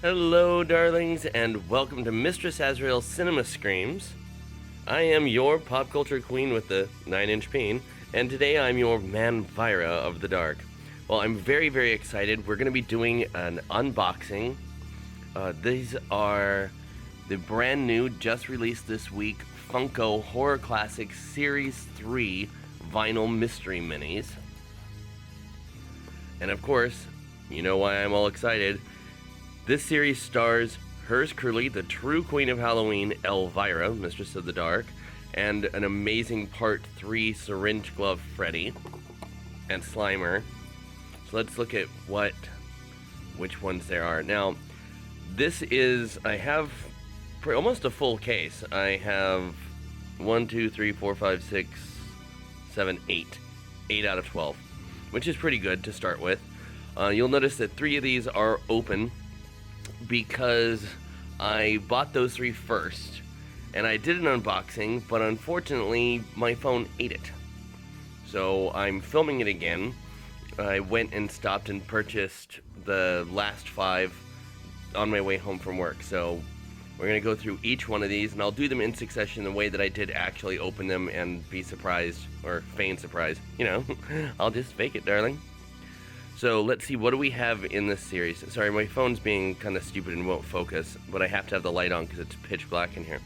Hello, darlings, and welcome to Mistress Azrael's Cinema Screams. I am your pop culture queen with the 9-inch peen, and today I'm your Manvira of the Dark. Well, I'm very, very excited. We're going to be doing an unboxing. These are the brand new, just released this week, Funko Horror Classics Series 3 Vinyl Mystery Minis. And of course, you know why I'm all excited. This series stars Hers Curly, the true queen of Halloween, Elvira, Mistress of the Dark, and an amazing Part 3 syringe glove Freddy, and Slimer. So let's look at which ones there are. Now, this is, I have almost a full case. I have 1, 2, 3, 4, 5, 6, 7, 8. 8 out of 12, which is pretty good to start with. You'll notice that 3 of these are open because I bought those 3 first, and I did an unboxing, but unfortunately my phone ate it. So I'm filming it again. I went and stopped and purchased the last 5 on my way home from work. So we're going to go through each one of these, and I'll do them in succession the way that I did actually open them and be surprised, or feign surprise. You know, I'll just fake it, darling. So let's see, what do we have in this series? Sorry, my phone's being kind of stupid and won't focus, but I have to have the light on because it's pitch black in here.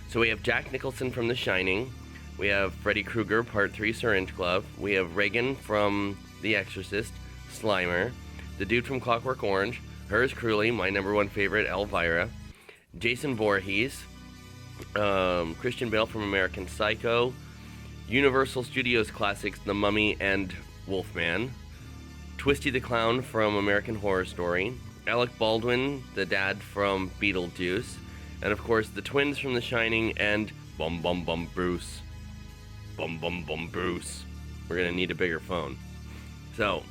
So we have Jack Nicholson from The Shining. We have Freddy Krueger, Part 3 Syringe Glove. We have Reagan from The Exorcist, Slimer. The dude from Clockwork Orange, Hers Curly, my #1 favorite, Elvira. Jason Voorhees, Christian Bale from American Psycho. Universal Studios classics, The Mummy and Wolfman. Twisty the Clown from American Horror Story, Alec Baldwin, the dad from Beetlejuice, and of course the twins from The Shining, and Bum Bum Bum Bruce. Bum Bum Bum Bruce. We're gonna need a bigger phone. So,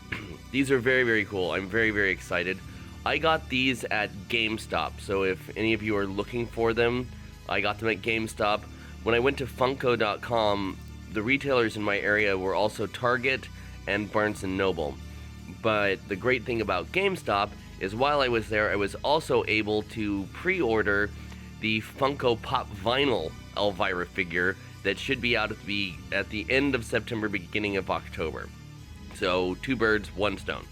these are very, very cool. I'm very, very excited. I got these at GameStop, so if any of you are looking for them, I got them at GameStop. When I went to Funko.com, the retailers in my area were also Target and Barnes & Noble. But the great thing about GameStop is while I was there, I was also able to pre-order the Funko Pop Vinyl Elvira figure that should be out at the end of September, beginning of October. So 2 birds, 1 stone.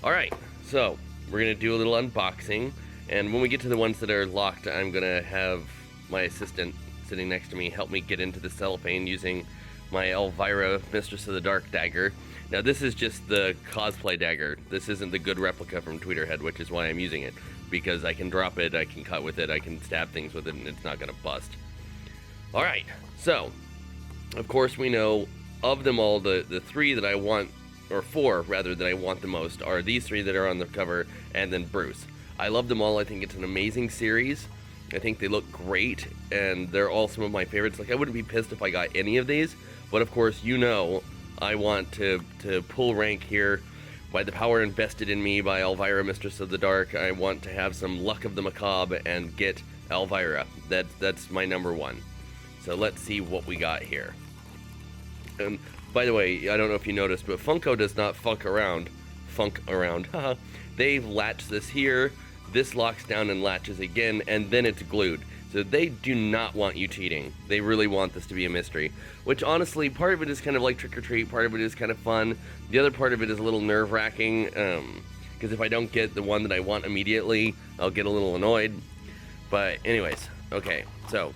Alright, so we're going to do a little unboxing, and when we get to the ones that are locked, I'm going to have my assistant sitting next to me help me get into the cellophane using my Elvira Mistress of the Dark dagger. Now this is just the cosplay dagger. This isn't the good replica from Tweeterhead, which is why I'm using it. Because I can drop it, I can cut with it, I can stab things with it, and it's not going to bust. Alright, so, of course we know of them all, the 3 that I want, or 4 rather, that I want the most are these 3 that are on the cover, and then Bruce. I love them all. I think it's an amazing series. I think they look great, and they're all some of my favorites. Like, I wouldn't be pissed if I got any of these, but of course, you know, I want to pull rank here by the power invested in me by Elvira, Mistress of the Dark. I want to have some luck of the macabre and get Elvira. That's my #1. So let's see what we got here. And by the way, I don't know if you noticed, but Funko does not funk around. Haha. They latch this here. This locks down and latches again, and then it's glued. So they do not want you cheating. They really want this to be a mystery. Which honestly, part of it is kind of like trick or treat, part of it is kind of fun. The other part of it is a little nerve-wracking, because if I don't get the one that I want immediately, I'll get a little annoyed. But anyways, okay, so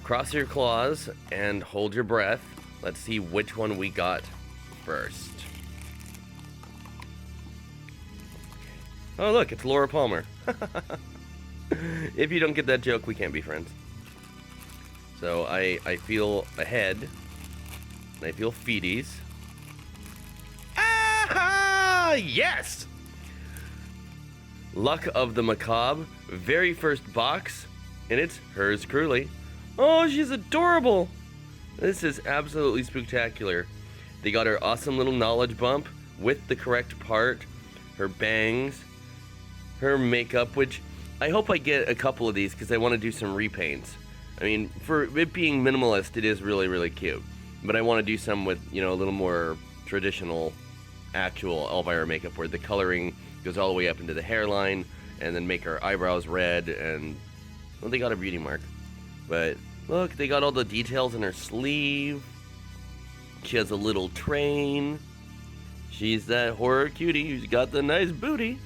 cross your claws and hold your breath. Let's see which one we got first. Oh look, it's Laura Palmer. If you don't get that joke, we can't be friends. So I feel a head, and I feel feeties. Ah, yes! Luck of the Macabre, very first box, and it's Hers Curly. Oh, she's adorable! This is absolutely spectacular. They got her awesome little knowledge bump with the correct part, her bangs, her makeup, which I hope I get a couple of these because I want to do some repaints. I mean, for it being minimalist, it is really, really cute. But I want to do some with, you know, a little more traditional, actual Elvira makeup where the coloring goes all the way up into the hairline and then make her eyebrows red, and well, they got a beauty mark. But look, they got all the details in her sleeve. She has a little train. She's that horror cutie who's got the nice booty.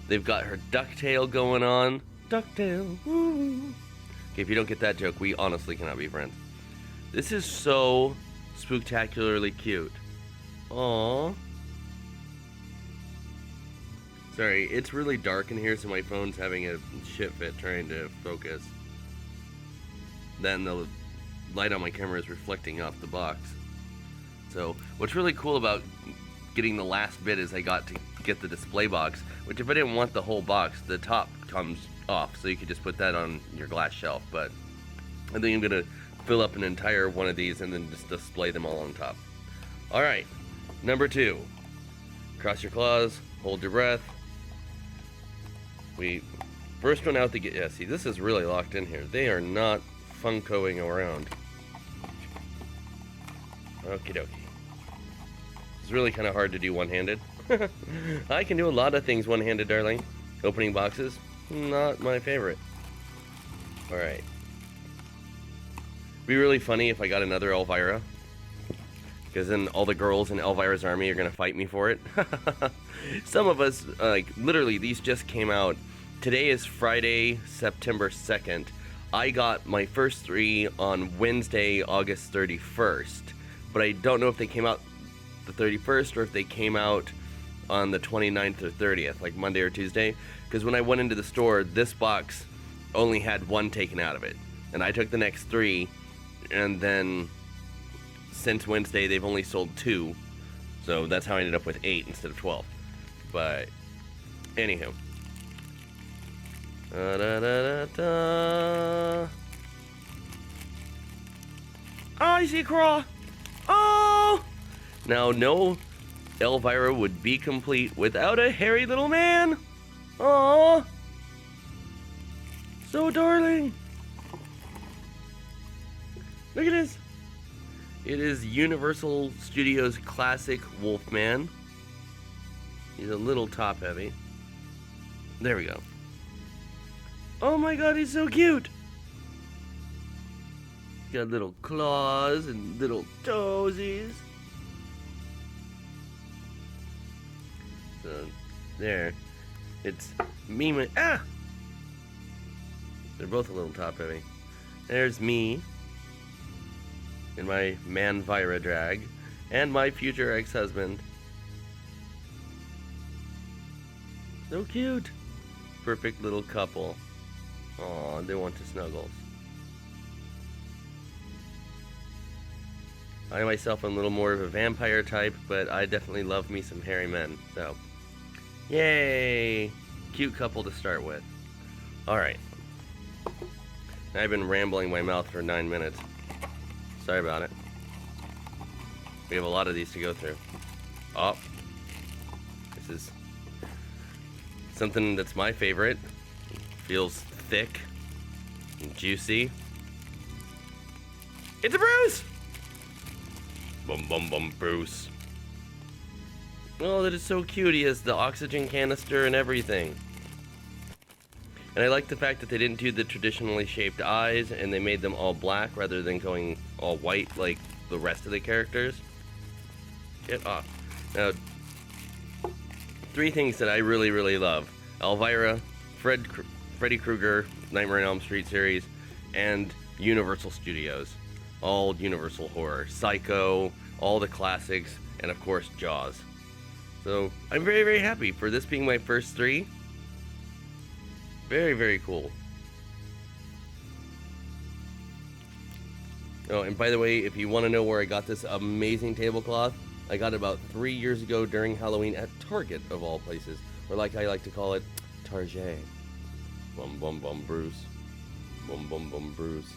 They've got her ducktail going on. Ducktail, woo. Okay, if you don't get that joke, we honestly cannot be friends. This is so spooktacularly cute. Aww. Sorry, it's really dark in here, so my phone's having a shit fit trying to focus. Then the light on my camera is reflecting off the box. So, what's really cool about getting the last bit is I got to get the display box, which if I didn't want the whole box, the top comes off, so you could just put that on your glass shelf. But I think I'm going to fill up an entire one of these and then just display them all on top. Alright, number 2. Cross your claws, hold your breath. First one out the gate. Yeah, see, this is really locked in here. They are not Funkoing around. Okie dokie. It's really kind of hard to do one-handed. I can do a lot of things one-handed, darling. Opening boxes, not my favorite. Alright. Be really funny if I got another Elvira, because then all the girls in Elvira's army are going to fight me for it. Some of us, like, literally, these just came out. Today is Friday, September 2nd. I got my first 3 on Wednesday, August 31st. But I don't know if they came out the 31st or if they came out on the 29th or 30th, like Monday or Tuesday. Because when I went into the store, this box only had 1 taken out of it. And I took the next 3, and then since Wednesday, they've only sold 2. So that's how I ended up with 8 instead of 12. But, anywho. Oh, I see a craw! Oh! Now, no Elvira would be complete without a hairy little man! Aww! So darling! Look at this! It is Universal Studios classic Wolfman. He's a little top heavy. There we go. Oh my god, he's so cute! Got little claws and little toesies. So, there. It's me, ah! They're both a little top heavy. There's me. In my Manvira drag. And my future ex-husband. So cute. Perfect little couple. Aw, they want to snuggle. I myself am a little more of a vampire type, but I definitely love me some hairy men, so. Yay! Cute couple to start with. Alright. I've been rambling my mouth for 9 minutes. Sorry about it. We have a lot of these to go through. Oh. This is something that's my favorite. Feels thick and juicy. It's a Bruce! Bum bum bum Bruce. Oh, that is so cute. He has the oxygen canister and everything. And I like the fact that they didn't do the traditionally shaped eyes and they made them all black rather than going all white like the rest of the characters. Get off. Now, 3 things that I really, really love. Elvira, Freddy Krueger, Nightmare on Elm Street series, and Universal Studios. All Universal horror. Psycho, all the classics, and of course Jaws. So I'm very, very happy for this being my first 3. Very, very cool. Oh, and by the way, if you want to know where I got this amazing tablecloth, I got it about 3 years ago during Halloween at Target, of all places. Or like I like to call it, Target. Bum bum bum Bruce. Bum bum bum Bruce.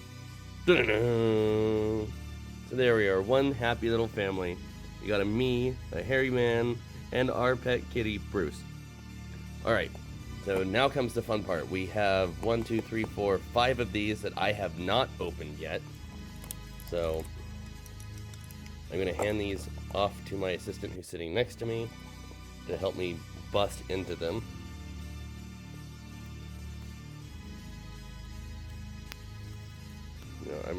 Da-da-da. So there we are, one happy little family. We got me, a hairy man, and our pet kitty, Bruce. Alright, so now comes the fun part. We have 1, 2, 3, 4, 5 of these that I have not opened yet. So I'm going to hand these off to my assistant who's sitting next to me to help me bust into them.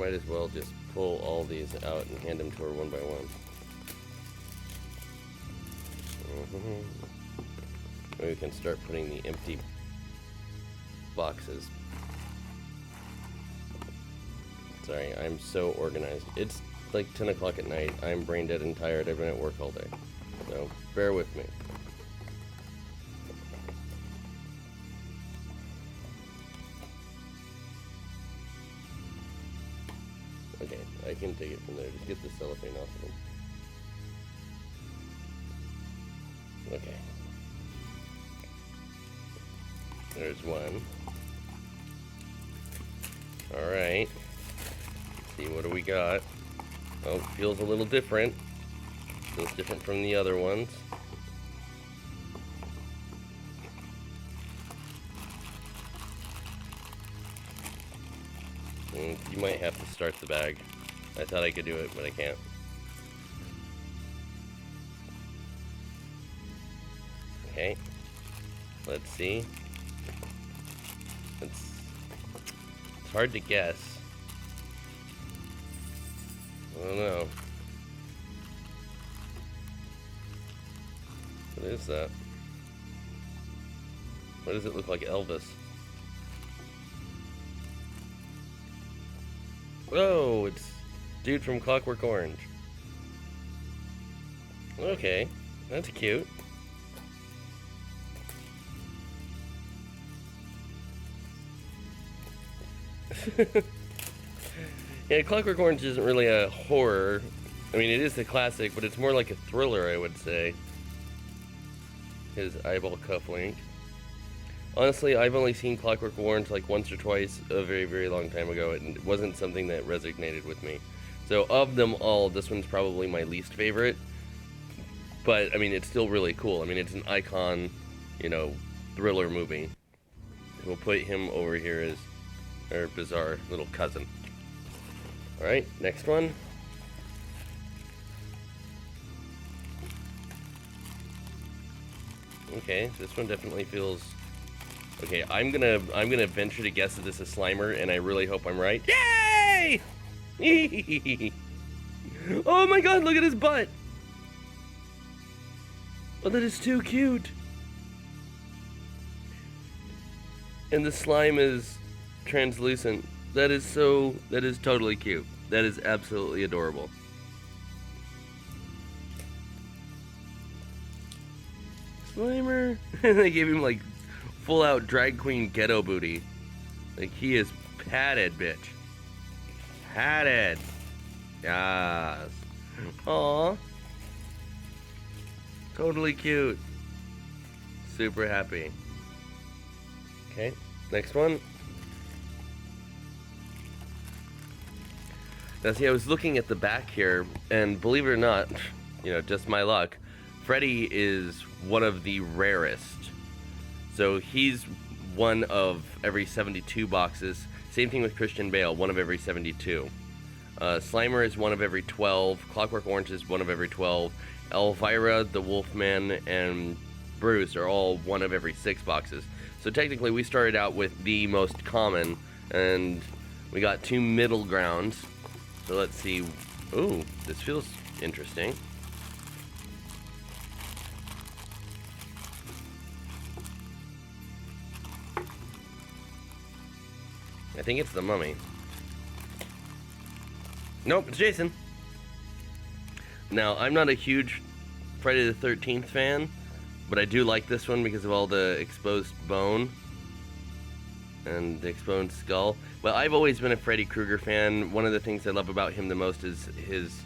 might as well just pull all these out and hand them to her one by one. We can start putting the empty boxes. Sorry, I'm so organized. It's like 10 o'clock at night. I'm brain dead and tired. I've been at work all day. So, bear with me. Okay, I can take it from there. Just get the cellophane off of them. Okay. There's one. Alright. See, what do we got? Oh, feels a little different. Feels different from the other ones. You might have to start the bag. I thought I could do it, but I can't. Okay. Let's see. It's hard to guess. I don't know. What is that? Why does it look like Elvis? Oh, it's dude from Clockwork Orange. Okay, that's cute. Yeah, Clockwork Orange isn't really a horror. I mean, it is a classic, but it's more like a thriller, I would say. His eyeball cufflink. Honestly, I've only seen Clockwork Orange like once or twice a very, very long time ago, and it wasn't something that resonated with me. So of them all, this one's probably my least favorite. But, I mean, it's still really cool. I mean, it's an icon, you know, thriller movie. We'll put him over here as our bizarre little cousin. Alright, next one. Okay, this one definitely feels... Okay, I'm gonna venture to guess that this is Slimer, and I really hope I'm right. Yay! Oh my god, look at his butt! Oh, that is too cute! And the slime is translucent. That is totally cute. That is absolutely adorable. Slimer! They gave him like full out drag queen ghetto booty. Like he is padded, bitch. Padded. Yes. Aww. Totally cute. Super happy. Okay, next one. Now see, I was looking at the back here, and believe it or not, you know, just my luck, Freddy is one of the rarest. So he's one of every 72 boxes. Same thing with Christian Bale, one of every 72. Slimer is one of every 12. Clockwork Orange is one of every 12. Elvira, the Wolfman, and Bruce are all one of every 6 boxes. So technically we started out with the most common, and we got 2 middle grounds. So let's see. Ooh, this feels interesting. I think it's the Mummy. Nope, it's Jason. Now, I'm not a huge Friday the 13th fan, but I do like this one because of all the exposed bone and the exposed skull. Well, I've always been a Freddy Krueger fan. One of the things I love about him the most is his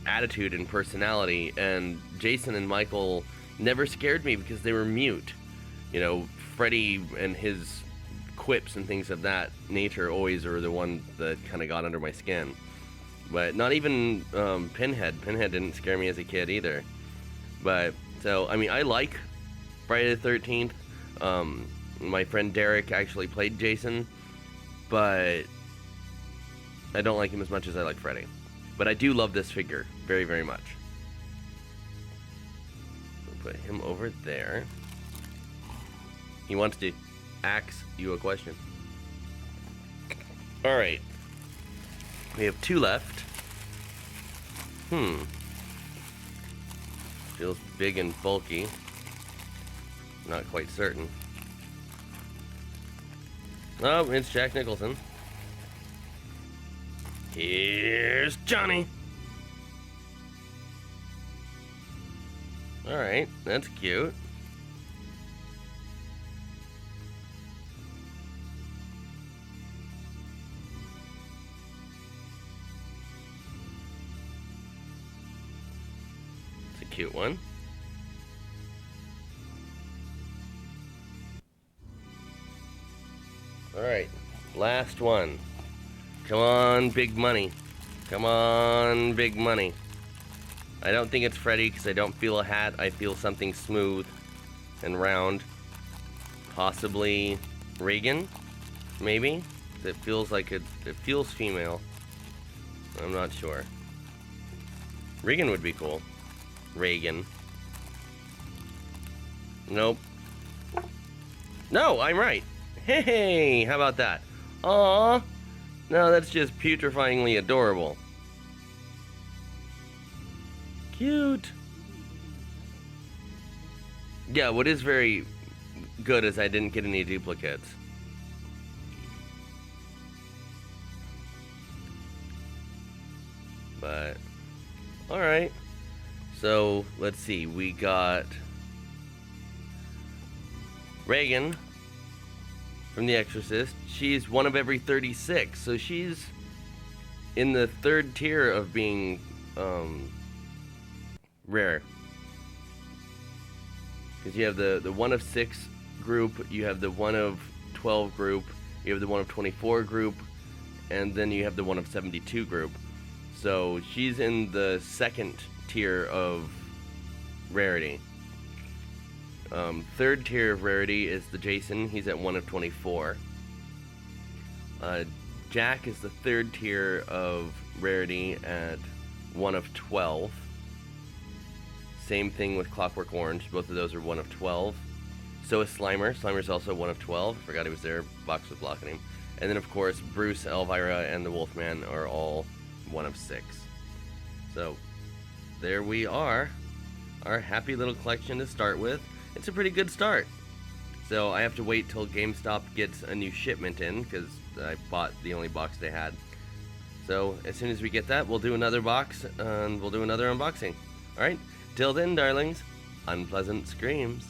attitude and personality, and Jason and Michael never scared me because they were mute. You know, Freddy and his quips and things of that nature always are the one that kind of got under my skin. But not even Pinhead. Pinhead didn't scare me as a kid either. But, so, I mean, I like Friday the 13th. My friend Derek actually played Jason, but I don't like him as much as I like Freddy. But I do love this figure very, very much. We'll put him over there. He wants to ask you a question. Alright. We have 2 left. Feels big and bulky. Not quite certain. Oh, it's Jack Nicholson. Here's Johnny. Alright, that's cute. It's a cute one. Alright, last one. Come on, big money. Come on, big money. I don't think it's Freddy because I don't feel a hat. I feel something smooth and round. Possibly Reagan, maybe? It feels like it feels female. I'm not sure. Reagan would be cool. Reagan. Nope. No, I'm right. Hey, how about that? Aww. No, that's just putrefyingly adorable. Cute. Yeah, what is very good is I didn't get any duplicates. But, alright. So, let's see. We got Reagan from The Exorcist. She's one of every 36, so she's in the 3rd tier of being rare. Because you have the 1 of 6 group, you have the 1 of 12 group, you have the 1 of 24 group, and then you have the 1 of 72 group. So she's in the 2nd tier of rarity. 3rd tier of rarity is the Jason. He's at 1 of 24. Jack is the 3rd tier of rarity at 1 of 12. Same thing with Clockwork Orange. Both of those are 1 of 12. So is Slimer. Slimer's also 1 of 12. I forgot he was there. Box was blocking him. And then, of course, Bruce, Elvira, and the Wolfman are all 1 of 6. So, there we are. Our happy little collection to start with. It's a pretty good start. So I have to wait till GameStop gets a new shipment in, because I bought the only box they had. So as soon as we get that, we'll do another box, and we'll do another unboxing. Alright, till then, darlings, unpleasant screams.